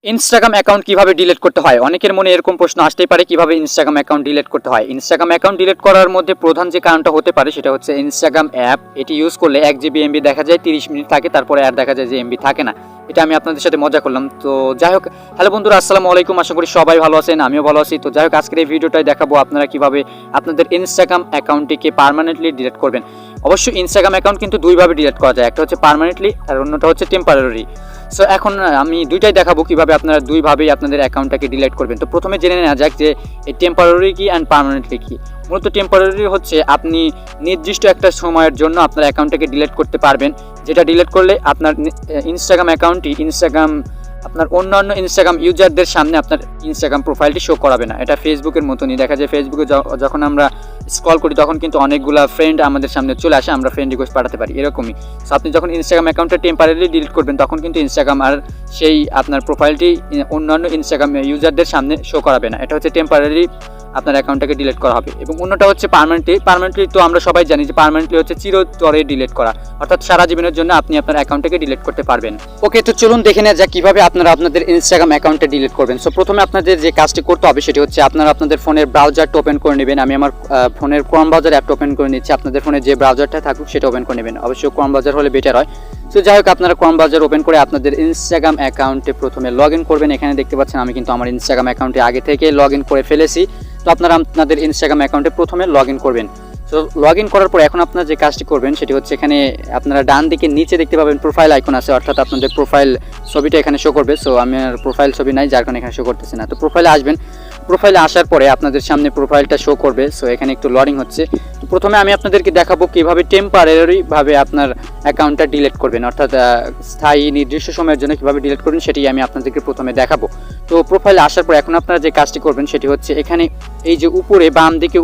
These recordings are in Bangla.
ইনস্টাগ্রাম অ্যাকাউন্ট কিভাবে ডিলিট করতে হয়? অনেকের মনে এরকম প্রশ্ন আসতেই পারে কিভাবে ইনস্টাগ্রাম অ্যাকাউন্ট ডিলিট করতে হয়। ইনস্টাগ্রাম অ্যাকাউন্ট ডিলিট করার মধ্যে প্রধান যে কারণটা হতে পারে সেটা হচ্ছে ইনস্টাগ্রাম অ্যাপ। এটি ইউজ করলে 1 জিবি এমবি দেখা যায় 30 মিনিট থাকে, তারপরে আর দেখা যায় যে এমবি থাকে না। এটা আমি আপনাদের সাথে মজা করলাম। তো যাই হোক, হ্যালো বন্ধুরা, আসসালামু আলাইকুম। আশা করি সবাই ভালো আছেন, আমিও ভালো আছি। তো যাই হোক, আজকের এই ভিডিওটাই দেখাবো আপনারা কিভাবে আপনাদের ইনস্টাগ্রাম অ্যাকাউন্টটিকে পার্মানেন্টলি ডিলিট করবেন। অবশ্যই ইনস্টাগ্রাম অ্যাকাউন্ট কিন্তু দুইভাবে ডিলিট করা যায়, একটা হচ্ছে পার্মানেন্টলি আর অন্যটা হচ্ছে টেম্পোরারি। সো এখন আমি দুইটাই দেখাবো কিভাবে আপনারা দুইভাবেই আপনাদের অ্যাকাউন্টটাকে ডিলিট করবেন। তো প্রথমে জেনে নেওয়া যাক যে এই টেম্পোরারি কি অ্যান্ড পার্মানেন্টলি কি। মূলত টেম্পোরারি হচ্ছে আপনি নির্দিষ্ট একটা সময়ের জন্য আপনার অ্যাকাউন্টটাকে ডিলিট করতে পারবেন, যেটা ডিলিট করলে আপনার ইনস্টাগ্রাম অ্যাকাউন্টটি আপনার অন্যান্য ইনস্টাগ্রাম ইউজারদের সামনে আপনার ইনস্টাগ্রাম প্রোফাইলটি শো করাবে না। এটা ফেসবুকের মতনই, দেখা যায় ফেসবুকে যখন আমরা স্ক্রল করি তখন কিন্তু অনেকগুলো ফ্রেন্ড আমাদের সামনে চলে আসে, আমরা ফ্রেন্ড রিকোয়েস্ট পাঠাতে পারি, এরকমই। সো আপনি যখন ইনস্টাগ্রাম অ্যাকাউন্টটা টেম্পোরারি ডিলিট করবেন তখন কিন্তু ইনস্টাগ্রাম আর সেই আপনার প্রোফাইলটি অন্যান্য ইনস্টাগ্রাম ইউজারদের সামনে শো করাবে না। এটা হচ্ছে টেম্পোরারি আপনার অ্যাকাউন্টটাকে ডিলিট করা হবে। এবং অন্যটা হচ্ছে পার্মানেন্টলি তো আমরা সবাই জানি যে পার্মানেন্টলি হচ্ছে চিরতরে ডিলিট করা, অর্থাৎ সারা জীবনের জন্য আপনি আপনার অ্যাকাউন্টটাকে ডিলিট করতে পারবেন। ওকে, তো চলুন দেখে নেওয়া যাক কিভাবে আপনারা আপনাদের ইনস্টাগ্রাম অ্যাকাউন্টটা ডিলিট করবেন। সো প্রথমে আপনাদের যে কাজটি করতে হবে সেটি হচ্ছে আপনারা আপনাদের ফোনের ব্রাউজারটা ওপেন করে নেবেন। আমি আমার ফোনের ক্রোম ব্রাউজার অ্যাপটা ওপেন করে নিচ্ছি। আপনাদের ফোনে যে ব্রাউজারটা থাকুক সেটা ওপেন করে নেবেন, অবশ্যই ক্রোম ব্রাউজার হলে বেটার হয়। সো যাই হোক, আপনারা ক্রোম ব্রাউজার ওপেন করে আপনাদের ইনস্টাগ্রাম অ্যাকাউন্টে প্রথমে লগ ইন করবেন। এখানে দেখতে পাচ্ছেন আমি কিন্তু আমার ইনস্টাগ্রাম অ্যাকাউন্টে আগে থেকে লগ ইন করে ফেলেছি। তো আপনারা আপনাদের ইনস্টাগ্রাম অ্যাকাউন্টে প্রথমে লগ ইন করবেন। সো লগ ইন করার পর এখন আপনারা যে কাজটি করবেন সেটি হচ্ছে এখানে আপনারা ডান দিকে নিচে দেখতে পাবেন প্রোফাইল আইকন আছে, অর্থাৎ আপনাদের প্রোফাইল ছবিটা এখানে শো করবে। সো আমার প্রোফাইল ছবি নাই, যার কারণে এখানে শো করতেছে না। তো প্রোফাইলে আসবেন, প্রোফাইলে আসার পরে আপনাদের সামনে প্রোফাইলটা শো করবে। সো এখানে একটু লোডিং হচ্ছে। তো প্রথমে আমি আপনাদেরকে দেখাবো কীভাবে টেম্পোরারিভাবে আপনার অ্যাকাউন্টটা ডিলিট করবেন, অর্থাৎ স্থায়ী নির্দিষ্ট সময়ের জন্য কীভাবে ডিলিট করবেন সেটি আমি আপনাদেরকে প্রথমে দেখাবো। তো প্রোফাইলে আসার পর এখন আপনারা যে কাজটি করবেন সেটি হচ্ছে এখানে এই যে উপরে বাম দিকে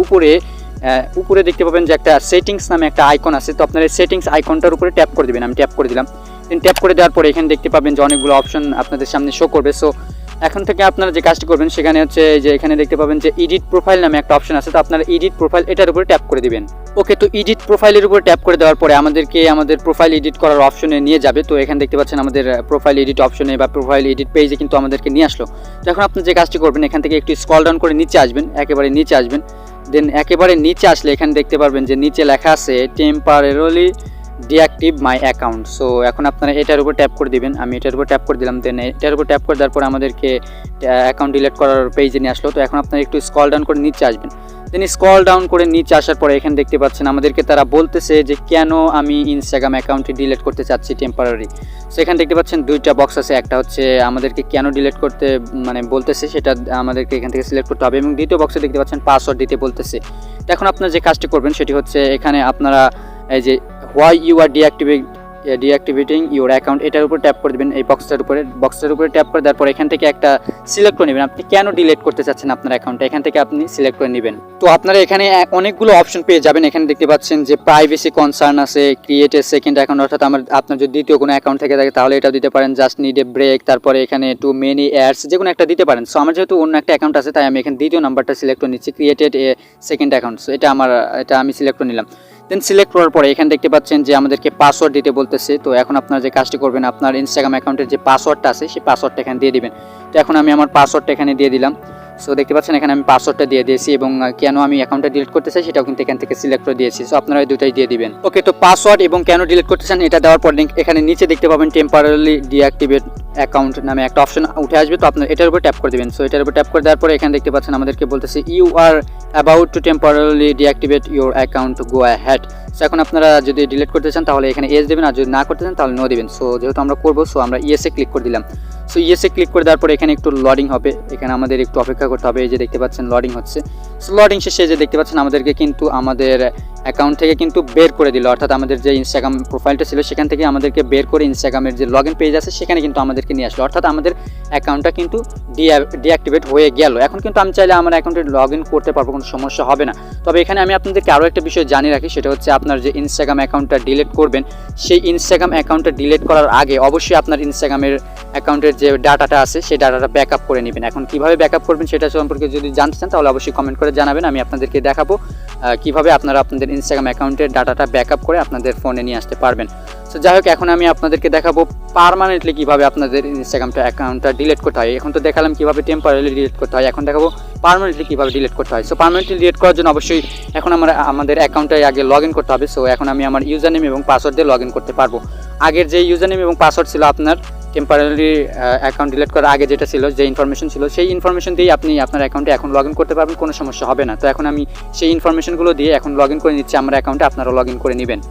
উপরে দেখতে পাবেন যে একটা সেটিংস নামে একটা আইকন আছে। তো আপনার এই সেটিংস আইকনটার উপরে ট্যাপ করে দেবেন। আমি ট্যাপ করে দিলাম। দেন ট্যাপ করে দেওয়ার পরে এখানে দেখতে পাবেন যে অনেকগুলো অপশন আপনাদের সামনে শো করবে। সো এখন থেকে আপনারা যে কাজটি করবেন সেখানে হচ্ছে যে এখানে দেখতে পাবেন যে এডিট প্রোফাইল নামে একটা অপশন আছে। তো আপনারা এডিট প্রোফাইল এটার উপরে ট্যাপ করে দিবেন। ওকে, তো এডিট প্রোফাইলের উপরে ট্যাপ করে দেওয়ার পরে আমাদেরকে আমাদের প্রোফাইল এডিট করার অপশনে নিয়ে যাবে। তো এখানে দেখতে পাচ্ছেন আমাদের প্রোফাইল এডিট অপশনে বা প্রোফাইল এডিট পেজে কিন্তু আমাদেরকে নিয়ে আসলো। তো এখন আপনি যে কাজটি করবেন এখান থেকে একটু স্ক্রল ডাউন করে নিচে আসবেন, একেবারে নিচে আসবেন। দেন একেবারে নিচে আসলে এখানে দেখতে পারবেন যে নিচে লেখা আছে temporarily deactive my account. So এখন আপনারা এটার উপর ট্যাপ করে দিবেন। আমি এটার উপর ট্যাপ করে দিলাম। দেন এটার উপর ট্যাপ করে দেওয়ার পর আমাদেরকে অ্যাকাউন্ট ডিলিট করার পেজে নিয়ে আসলো। তো এখন আপনারা একটু স্ক্রল ডাউন করে নিচে আসবেন। দেন স্ক্রল ডাউন করে নিচে আসার পরে এখানে দেখতে পাচ্ছেন আমাদেরকে তারা বলতেছে যে কেন আমি ইনস্টাগ্রাম অ্যাকাউন্টটি ডিলিট করতে চাচ্ছি টেম্পোরারি। সো এখানে দেখতে পাচ্ছেন দুইটা বক্স আছে, একটা হচ্ছে আমাদেরকে কেন ডিলিট করতে বলতেছে সেটা আমাদেরকে এখান থেকে সিলেক্ট করতে হবে, এবং দ্বিতীয় বক্সে দেখতে পাচ্ছেন পাসওয়ার্ড দিতে বলতেছে। তো এখন আপনারা যে কাজটি করবেন সেটি হচ্ছে এখানে আপনারা এই যে why you are deactivating your account এটার উপর ট্যাপ করে দেবেন। এই বক্সটার উপরে ট্যাপ করে দেওয়ার পর এখান থেকে একটা সিলেক্ট করে নেবেন আপনি কেন ডিলিট করতে চাচ্ছেন আপনার অ্যাকাউন্টটা, এখান থেকে আপনি সিলেক্ট করে নেবেন। তো আপনারা এখানে অনেকগুলো অপশন পেয়ে যাবেন। এখানে দেখতে পাচ্ছেন যে প্রাইভেসি কনসার্ন আছে, ক্রিয়েট এ সেকেন্ড অ্যাকাউন্ট, অর্থাৎ আপনার যদি দ্বিতীয় কোনো অ্যাকাউন্ট থেকে থাকে তাহলে এটাও দিতে পারেন, জাস্ট নিড এ ব্রেক, তারপরে এখানে টু মেনি অ্যাডস, যে কোনো একটা দিতে পারেন। সো আমার যেহেতু অন্য একটা অ্যাকাউন্ট আছে তাই আমি এখানে দ্বিতীয় নাম্বারটা সিলেক্ট করে নিচ্ছি, ক্রিয়েটেড এ সেকেন্ড অ্যাকাউন্ট। সো এটা আমি সিলেক্ট করে নিলাম। দেন সিলেক্ট করার পরে এখানে দেখতে পাচ্ছেন যে আমাদেরকে পাসওয়ার্ড দিতে বলতেছে। তো এখন আপনারা যে কাজটি করবেন আপনার ইনস্টাগ্রাম অ্যাকাউন্টের যে পাসওয়ার্ডটা আছে সেই পাসওয়ার্ডটা এখানে দিয়ে দিবেন। তো এখন আমি আমার পাসওয়ার্ডটা এখানে দিয়ে দিলাম। সো দেখতে পাচ্ছেন এখানে আমি পাসওয়ার্ডটা দিয়ে দিয়েছি, এবং কেন আমি অ্যাকাউন্টটা ডিলিট করতে চাই সেটাও কিন্তু এখান থেকে সিলেক্ট করে দিয়েছি। সো আপনারা এই দুটাই দিয়ে দিবেন। ওকে, তো পাসওয়ার্ড এবং কেন ডিলিট করতে চান এটা দেওয়ার পর এখানে নিচে দেখতে পাবেন টেম্পোরারিলি ডিঅ্যাক্টিভেট অ্যাকাউন্ট নামে একটা অপশন উঠে আসবে। তো আপনার এটার উপর ট্যাপ করে দেবেন। সো এটার উপর ট্যাপ করে দেওয়ার পরে এখানে দেখতে পাচ্ছেন আমাদেরকে বলতেছে you are about to temporarily deactivate your account, go ahead. So এখন আপনারা যদি ডিলিট করতে চান তাহলে এখানে ইয়েস দেবেন, আর যদি না করতে চান তাহলে নো দেবেন। সো যেহেতু আমরা করবো সো আমরা ইয়েসে ক্লিক করে দিলাম। সো ইয়েসে ক্লিক করে দেওয়ার পরে এখানে একটু লোডিং হবে, এখানে আমাদের একটু অপেক্ষা করতে হবে। এই যে দেখতে পাচ্ছেন লোডিং হচ্ছে। সো লোডিং শেষে যে দেখতে পাচ্ছেন আমাদেরকে কিন্তু আমাদের অ্যাকাউন্ট থেকে কিন্তু বের করে দিল, অর্থাৎ আমাদের যে ইনস্টাগ্রাম প্রোফাইলটা ছিল সেখান থেকে আমাদেরকে বের করে ইনস্টাগ্রামের যে লগ ইন পেজ আছে সেখানে কিন্তু আমাদেরকে নিয়ে আসলো, অর্থাৎ আমাদের অ্যাকাউন্টটা কিন্তু ডিঅ্যাক্টিভেট হয়ে গেল। এখন কিন্তু আমি চাইলে আমার অ্যাকাউন্টে লগ ইন করতে পারবো, কোনো সমস্যা হবে না। তবে এখানে আমি আপনাদেরকে আরও একটা বিষয় জানিয়ে রাখি, সেটা হচ্ছে আপনার যে ইনস্টাগ্রাম অ্যাকাউন্টটা ডিলিট করবেন সেই ইনস্টাগ্রাম অ্যাকাউন্টটা ডিলিট করার আগে অবশ্যই আপনার ইনস্টাগ্রামের অ্যাকাউন্টের যে ডাটাটা আছে সেই ডাটাটা ব্যাকআপ করে নেবেন। এখন কীভাবে ব্যাকআপ করবেন সেটা সম্পর্কে যদি জানতে চান তাহলে অবশ্যই কমেন্ট করে জানাবেন, আমি আপনাদেরকে দেখাবো কিভাবে আপনারা আপনাদের ইনস্টাগ্রাম অ্যাকাউন্টের ডাটাটা ব্যাকআপ করে আপনাদের ফোনে নিয়ে আসতে পারবেন। সো সো যাই হোক, এখন আমি আপনাদেরকে দেখাবো পার্মানেন্টলি কীভাবে আপনাদের ইনস্টাগ্রামটা অ্যাকাউন্টটা ডিলিট করতে হয়। এখন তো দেখালাম কীভাবে টেম্পোরারি ডিলিট করতে হয়, এখন দেখাবো পার্মানেন্টলি কীভাবে ডিলিট করতে হয়। সো পার্মানেন্টলি ডিলিট করার জন্য অবশ্যই এখন আমাদের অ্যাকাউন্টে আগে লগ ইন করতে হবে। সো এখন আমি আমার ইউজার নেম এবং পাসওয়ার্ড দিয়ে লগ ইন করতে পারবো। আগের যে ইউজার নেম এবং পাসওয়ার্ড ছিল আপনার টেম্পোরারি অ্যাকাউন্ট ডিলিট করার আগে যেটা ছিল, যে ইনফরমেশন ছিল, সেই ইনফরমেশন দিয়ে আপনি আপনার অ্যাকাউন্টে এখন লগ ইন করতে পারবেন, কোনো সমস্যা হবে না। তো এখন আমি সেই ইনফরমেশনগুলো দিয়ে এখন লগ ইন করে নিচ্ছি আমার অ্যাকাউন্টে, আপনারাও লগ ইন করে নেবেন।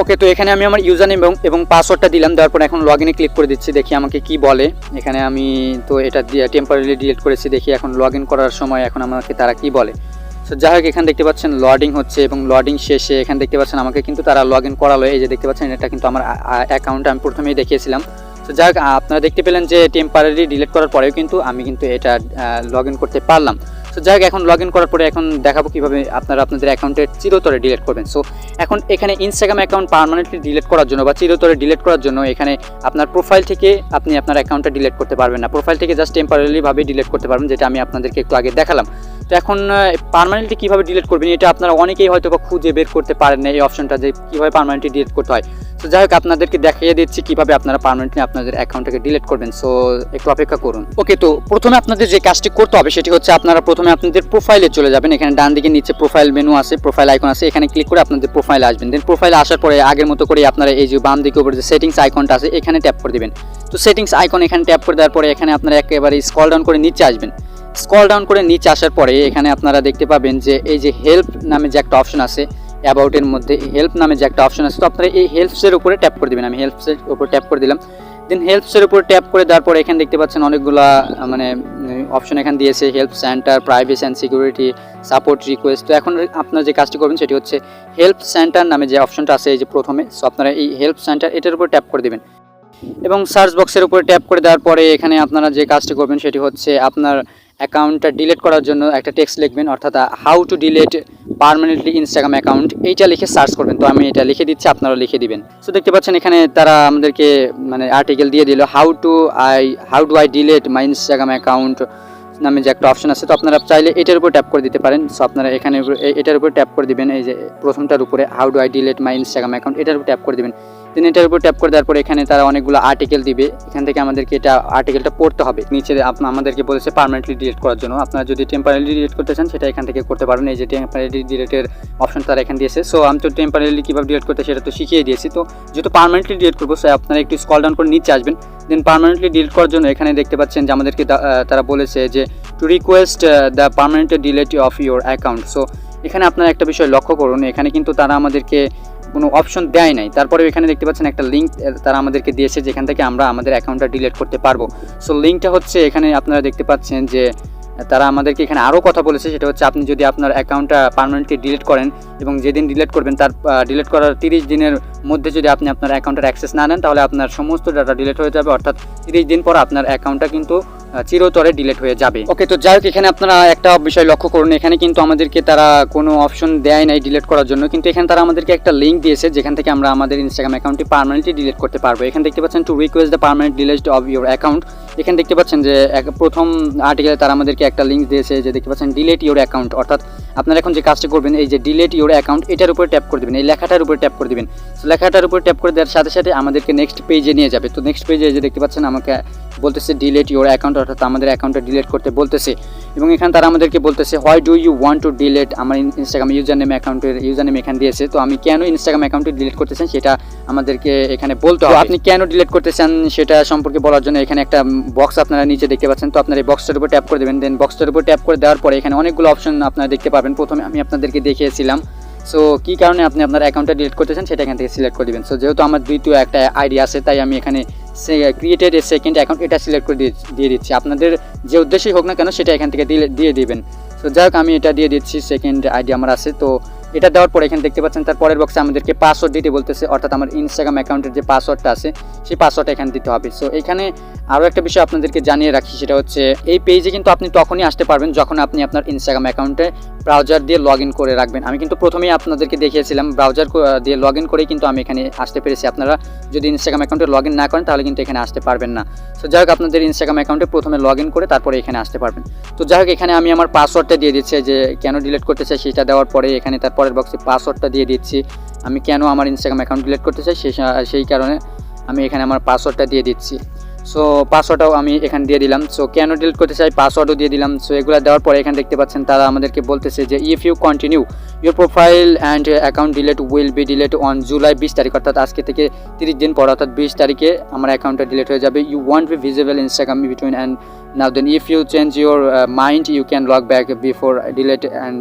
ওকে, তো এখানে আমি আমার ইউজার নেম এবং পাসওয়ার্ডটা দিলাম, দেওয়ার পর এখন লগ ইনে ক্লিক করে দিচ্ছি, দেখি আমাকে কি বলে। এখানে আমি তো এটা দিয়ে টেম্পোরারি ডিলিট করেছি, দেখি এখন লগ ইন করার সময় এখন আমাকে তারা কি বলে। সো যাই হোক, এখানে দেখতে পাচ্ছেন লোডিং হচ্ছে এবং লোডিং শেষে এখানে দেখতে পাচ্ছেন আমাকে কিন্তু তারা লগ ইন করালো। এই যে দেখতে পাচ্ছেন, এটা কিন্তু আমার অ্যাকাউন্ট আমি প্রথমেই দেখিয়েছিলাম। তো যাই হোক, আপনারা দেখতে পেলেন যে টেম্পোরারি ডিলিট করার পরেও কিন্তু আমি কিন্তু এটা লগ ইন করতে পারলাম। সো যাই হোক, এখন লগ ইন করার পরে এখন দেখাবো কীভাবে আপনারা আপনাদের অ্যাকাউন্টে চিরতরে ডিলিট করবেন। সো এখন এখানে ইনস্টাগ্রাম অ্যাকাউন্ট পার্মানেন্টলি ডিলিট করার জন্য বা চিরতরে ডিলিট করার জন্য এখানে আপনার প্রোফাইল থেকে আপনি আপনার অ্যাকাউন্টটা ডিলিট করতে পারবেন না। প্রোফাইল থেকে জাস্ট টেম্পোরারিভাবে ডিলিট করতে পারবেন, যেটা আমি আপনাদেরকে একটু আগে দেখালাম। তো এখন পার্মানেন্টলি কীভাবে ডিলিট করবেন, এটা আপনারা অনেকেই হয়তো বা খুঁজে বের করতে পারেন না এই অপশনটা, যে কীভাবে পার্মানেন্টলি ডিলিট করতে হয়। তো যাই হোক, আপনাদেরকে দেখিয়ে দিচ্ছি কীভাবে আপনারা পার্মানেন্টলি আপনাদের অ্যাকাউন্টটাকে ডিলিট করবেন। সো একটু অপেক্ষা করুন। ওকে, তো প্রথমে আপনাদের যে কাজটি করতে হবে সেটি হচ্ছে আপনারা প্রথমে আপনাদের প্রোফাইলে চলে যাবেন। এখানে ডান দিকে নিচে প্রোফাইল মেনু আছে, প্রোফাইল আইকন আছে, এখানে ক্লিক করে আপনাদের প্রোফাইলে আসবেন। দেন প্রোফাইলে আসার পরে আগের মতো করে আপনারা এই যে বাম দিকে উপরে যে সেটিংস আইকনটা আছে এখানে ট্যাপ করে দেবেন। তো সেটিংস আইকন এখানে ট্যাপ করে দেওয়ার পরে এখানে আপনারা একেবারে স্ক্রল ডাউন করে নিচে আসবেন। স্ক্রল ডাউন করে নিচে আসার পরে এখানে আপনারা দেখতে পাবেন যে এই যে হেল্প নামে যে একটা অপশন আছে, অ্যাবাউটের মধ্যে হেল্প নামে যে একটা অপশন আছে, তো আপনারা এই হেল্পসের উপরে ট্যাপ করে দেবেন। আমি হেল্পসের উপর ট্যাপ করে দিলাম। দেন হেল্পসের উপর ট্যাপ করে দেওয়ার পরে এখানে দেখতে পাচ্ছেন অনেকগুলা মানে অপশন এখানে দিয়েছে, help centre, privacy and security, support request. তো এখন আপনারা যে কাজটি করবেন সেটি হচ্ছে হেল্প সেন্টার নামে যে অপশনটা আছে এই যে প্রথমে, সো আপনারা এই হেল্প সেন্টার এটার উপর ট্যাপ করে দেবেন এবং সার্চ বক্সের উপরে ট্যাপ করে দেওয়ার পরে এখানে আপনারা যে কাজটি করবেন সেটি হচ্ছে আপনার অ্যাকাউন্টটা ডিলিট করার জন্য একটা টেক্সট লিখবেন, অর্থাৎ how to delete permanently Instagram account, এইটা লিখে সার্চ করবেন। তো আমি এটা লিখে দিচ্ছি, আপনারা লিখে দিবেন। সো দেখতে পাচ্ছেন এখানে তারা আমাদেরকে মানে আর্টিকেল দিয়ে দিল, how do I delete my Instagram account নামে যে একটা অপশন আছে। তো আপনারা চাইলে এটার উপর ট্যাপ করে দিতে পারেন। সো আপনারা এখানে এটার উপর ট্যাপ করে দিবেন, এই যে প্রথমটার উপরে how do I delete my Instagram account, এটার উপর ট্যাপ করে দিবেন। দেন এটার উপর ট্যাপ করে দেওয়ার পর এখানে তারা অনেকগুলো আর্টিকেল দিবে, এখান থেকে আমাদেরকে এটা আর্টিকেলটা পড়তে হবে। নিচে আমাদেরকে বলেছে পার্মানেন্টলি ডিলিট করার জন্য, আপনারা যদি টেম্পোরারিলি ডিলিট করতে চান সেটা এখান থেকে করতে পারবেন। এই যে টেম্পোরারি ডিলিটের অপশন তারা এখানে দিয়েছে। সো আমি তো টেম্পোরারিলি কীভাবে ডিলিট করতে সেটা তো শিখিয়ে দিয়েছি। তো যেহেতু পার্মানেন্টলি ডিলিট করবো, সো আপনারা একটু স্ক্রল ডাউন করে নিচে আসবেন। দেন পার্মানেন্টলি ডিলিট করার জন্য এখানে দেখতে পাচ্ছেন যে আমাদেরকে তারা বলেছে যে to request the permanent delete of your account. So এখানে আপনারা একটা বিষয় লক্ষ্য করুন, এখানে কিন্তু তারা আমাদেরকে কোনো অপশন দেয় নাই, তারপরে এখানে দেখতে পাচ্ছেন একটা লিঙ্ক তারা আমাদেরকে দিয়েছে যেখান থেকে আমরা আমাদের অ্যাকাউন্টটা ডিলিট করতে পারবো। সো লিঙ্কটা হচ্ছে এখানে আপনারা দেখতে পাচ্ছেন যে তারা আমাদেরকে এখানে আরও কথা বলেছে, সেটা হচ্ছে আপনি যদি আপনার অ্যাকাউন্টটা পার্মানেন্টলি ডিলিট করেন এবং যেদিন ডিলিট করবেন তার ডিলিট করার 30 দিনের মধ্যে যদি আপনি আপনার অ্যাকাউন্টের অ্যাক্সেস না নেন তাহলে আপনার সমস্ত ডাটা ডিলিট হয়ে যাবে, অর্থাৎ 30 দিন পর আপনার অ্যাকাউন্টটা কিন্তু চিরতরে ডিলিট হয়ে যাবে। ওকে, তো যাই হোক, এখানে আপনারা একটা বিষয় লক্ষ্য করুন, এখানে কিন্তু আমাদেরকে তারা কোনো অপশন দেয় নাই ডিলিট করার জন্য, কিন্তু এখানে তারা আমাদেরকে একটা লিঙ্ক দিয়েছে যেখান থেকে আমরা আমাদের ইনস্টাগ্রাম অ্যাকাউন্টটি পার্মানেন্টলি ডিলিট করতে পারবো। এখানে দেখতে পাচ্ছেন to request the permanent delete of your account. এখানে দেখতে পাচ্ছেন যে প্রথম আর্টিকেলে তারা আমাদেরকে একটা লিঙ্ক দিয়েছে যে দেখতে পাচ্ছেন ডিলিট ইউর অ্যাকাউন্ট, অর্থাৎ আপনারা এখন যে কাজটি করবেন এই যে ডিলিট ইউর অ্যাকাউন্ট এটার উপরে ট্যাপ করে দেবেন, এই লেখাটার উপরে ট্যাপ করে দেবেন। লেখাটার উপরে ট্যাপ করে দেওয়ার সাথে সাথে আমাদেরকে নেক্সট পেজে নিয়ে যাবে। তো নেক্সট পেজে যে দেখতে পাচ্ছেন আমাকে বলতেছে ডিলিট ইউর অ্যাকাউন্ট, অর্থাৎ আমাদের অ্যাকাউন্টটা ডিলিট করতে বলতেছে এবং এখানে তারা আমাদেরকে বলতেছে why do you want to delete আমার ইনস্টাগ্রাম ইউজার নেম অ্যাকাউন্টের ইউজার নেম এখানে দিয়েছে। তো আমি কেন ইনস্টাগ্রাম অ্যাকাউন্টে ডিলিট করতে চান সেটা আমাদেরকে এখানে বলতে হবে। আপনি কেন ডিলিট করতে চান সেটা সম্পর্কে বলার জন্য এখানে একটা বক্স আপনারা নিচে দেখতে পাচ্ছেন। তো আপনারা এই বক্সটার উপর ট্যাপ করে দেবেন। দেন বক্সটার উপর ট্যাপ করে দেওয়ার পরে এখানে অনেকগুলো অপশন আপনারা দেখতে পাবেন। প্রথমে আমি আপনাদেরকে দেখিয়েছিলাম। সো কী কারণে আপনি আপনার অ্যাকাউন্টটা ডিলিট করতে চান সেটা এখান থেকে সিলেক্ট করে দেবেন। সো যেহেতু আমার দ্বিতীয় একটা আইডি আছে তাই আমি এখানে ক্রিয়েটেড এ সেকেন্ড অ্যাকাউন্ট এটা সিলেক্ট করে দিয়ে দিচ্ছি। আপনাদের যে উদ্দেশ্যই হোক না কেন সেটা এখান থেকে দিয়ে দিবেন। সো যাই হোক, আমি এটা দিয়ে দিচ্ছি, সেকেন্ড আইডি আমার আছে। তো এটা দেওয়ার পরে এখানে দেখতে পাচ্ছেন তার পরের বক্সে আমাদেরকে পাসওয়ার্ড দিতে বলতেছে, অর্থাৎ আমার ইনস্টাগ্রাম অ্যাকাউন্টের যে পাসওয়ার্ডটা আছে সেই পাসওয়ার্ডটা এখানে দিতে হবে। সো এখানে আরও একটা বিষয় আপনাদেরকে জানিয়ে রাখি, সেটা হচ্ছে এই পেজে কিন্তু আপনি তখনই আসতে পারবেন যখন আপনি আপনার ইনস্টাগ্রাম অ্যাকাউন্টে ব্রাউজার দিয়ে লগ ইন করে রাখবেন। আমি কিন্তু প্রথমেই আপনাদেরকে দেখিয়েছিলাম ব্রাউজার দিয়ে লগ ইন করেই কিন্তু আমি এখানে আসতে পেরেছি। আপনারা যদি ইনস্টাগ্রাম অ্যাকাউন্টে লগ ইন না করেন তাহলে কিন্তু এখানে আসতে পারবেন না। সো যাই হোক, আপনাদের ইনস্টাগ্রাম অ্যাকাউন্টে প্রথমে লগ ইন করে তারপরে এখানে আসতে পারবেন। তো যাই হোক, এখানে আমি আমার পাসওয়ার্ডটা দিয়ে দিচ্ছি, যে কেন ডিলিট করতে চাই সেটা দেওয়ার পরে এখানে তার পরের বক্সে পাসওয়ার্ডটা দিয়ে দিচ্ছি। আমি কেন আমার ইনস্টাগ্রাম অ্যাকাউন্ট ডিলিট করতে চাই সেই কারণে আমি এখানে আমার পাসওয়ার্ডটা দিয়ে দিচ্ছি। সো পাসওয়ার্ডটাও আমি এখানে দিয়ে দিলাম। সো কেন ডিলিট করতে চাই পাসওয়ার্ডও দিয়ে দিলাম। সো এগুলো দেওয়ার পরে এখানে দেখতে পাচ্ছেন তারা আমাদেরকে বলতেছে যে if you continue your profile and account delete will be delete on July 20 তারিখ, অর্থাৎ আজকে থেকে 30 দিন পর অর্থাৎ 20 তারিখে আমার অ্যাকাউন্টটা ডিলিট হয়ে যাবে। You want be visible Instagram between and now then if you change your mind you can log back before delete and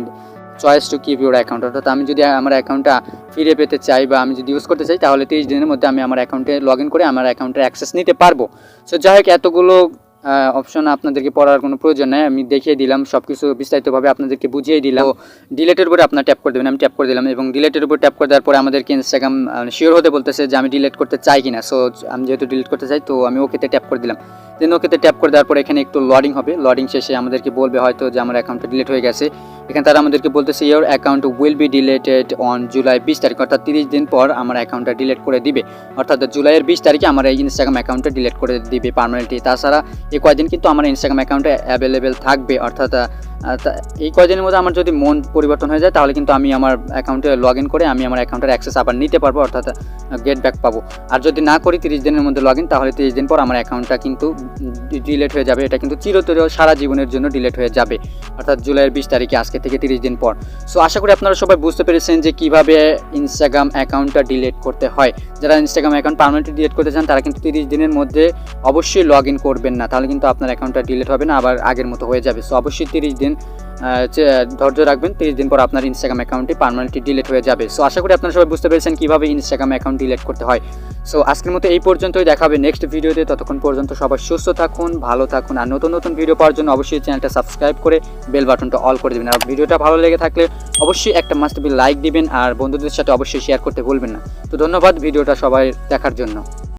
choice to keep your account, অর্থাৎ আমি যদি আমার অ্যাকাউন্টটা ফিরে পেতে চাই বা আমি যদি ইউজ করতে চাই তাহলে 30 দিনের মধ্যে আমি আমার অ্যাকাউন্টে লগ ইন করে আমার অ্যাকাউন্টের অ্যাক্সেস নিতে পারবো। সো যাই হোক, এতগুলো অপশন আপনাদেরকে পড়ার কোনো প্রয়োজন নেই, আমি দেখিয়ে দিলাম সব কিছু বিস্তারিতভাবে আপনাদেরকে বুঝিয়ে দিলাম। ডিলেটের উপরে আপনার ট্যাপ করে দেবেন, আমি ট্যাপ করে দিলাম এবং ডিলেটের উপর ট্যাপ করে দেওয়ার পরে আমাদেরকে ইনস্টাগ্রাম শিওর হতে বলতেছে যে আমি ডিলিট করতে চাই কিনা। সো আমি যেহেতু ডিলিট করতে চাই তো আমি ওকেতে ট্যাপ করে দিলাম। দেন ওকেতে ট্যাপ করে দেওয়ার পরে এখানে একটু লোডিং হবে, লোডিং শেষে আমাদেরকে বলবে হয়তো যে আমার অ্যাকাউন্টটা ডিলিট হয়ে গেছে। এখানে তারা আমাদেরকে বলতেছে your account will be deleted on July 20 তারিখ, অর্থাৎ 30 দিন পর আমার অ্যাকাউন্টটা ডিলিট করে দিবে, অর্থাৎ জুলাইয়ের 20 তারিখে আমার এই ইনস্টাগ্রাম অ্যাকাউন্টটা ডিলিট করে দিবে পার্মানেন্টলি। তাছাড়া এই কয়দিন কিন্তু আমার ইনস্টাগ্রাম অ্যাকাউন্টে অ্যাভেলেবেল থাকবে, অর্থাৎ এই কয়দিনের মধ্যে আমার যদি মন পরিবর্তন হয়ে যায় তাহলে কিন্তু আমি আমার অ্যাকাউন্টে লগ ইন করে আমি আমার অ্যাকাউন্টের অ্যাক্সেস আবার নিতে পারবো, অর্থাৎ গেট ব্যাক পাবো। আর যদি না করি 30 দিনের মধ্যে লগ ইন তাহলে 30 দিন পর আমার অ্যাকাউন্টটা কিন্তু ডিলিট হয়ে যাবে, এটা কিন্তু চিরতরে সারা জীবনের জন্য ডিলিট হয়ে যাবে, অর্থাৎ জুলাইয়ের 20 তারিখে আজকে থেকে 30 দিন পর। সো আশা করি আপনারা সবাই বুঝতে পেরেছেন যে কীভাবে ইনস্টাগ্রাম অ্যাকাউন্টটা ডিলিট করতে হয়। যারা ইনস্টাগ্রাম অ্যাকাউন্ট পার্মানেন্টলি ডিলিট করতে চান তারা কিন্তু 30 দিনের মধ্যে অবশ্যই লগ ইন করবেন না, তাহলে কিন্তু আপনার অ্যাকাউন্টটা ডিলিট হবে না, আবার আগের মতো হয়ে যাবে। সো অবশ্যই 30 দিন ধৈর্য রাখবেন, 30 দিন পর আপনার ইনস্টাগ্রাম অ্যাকাউন্টটি পার্মানেন্টলি ডিলিট হয়ে যাবে। সো আশা করি আপনারা সবাই বুঝতে পেরেছেন কীভাবে ইনস্টাগ্রাম অ্যাকাউন্ট ডিলিট করতে হয়। সো আজকের মতো এই পর্যন্তই, দেখা হবে নেক্সট ভিডিওতে। ততক্ষণ পর্যন্ত সবাই সুস্থ থাকুন, ভালো থাকুন, আর নতুন নতুন ভিডিও পাওয়ার জন্য অবশ্যই চ্যানেলটা সাবস্ক্রাইব করে বেল বাটনটা অল করে দেবেন। আর ভিডিওটা ভালো লেগে থাকলে অবশ্যই একটা মাস্ট বি লাইক দিবেন, আর বন্ধুদের সাথে অবশ্যই শেয়ার করতে ভুলবেন না। তো ধন্যবাদ ভিডিওটা সবাই দেখার জন্য।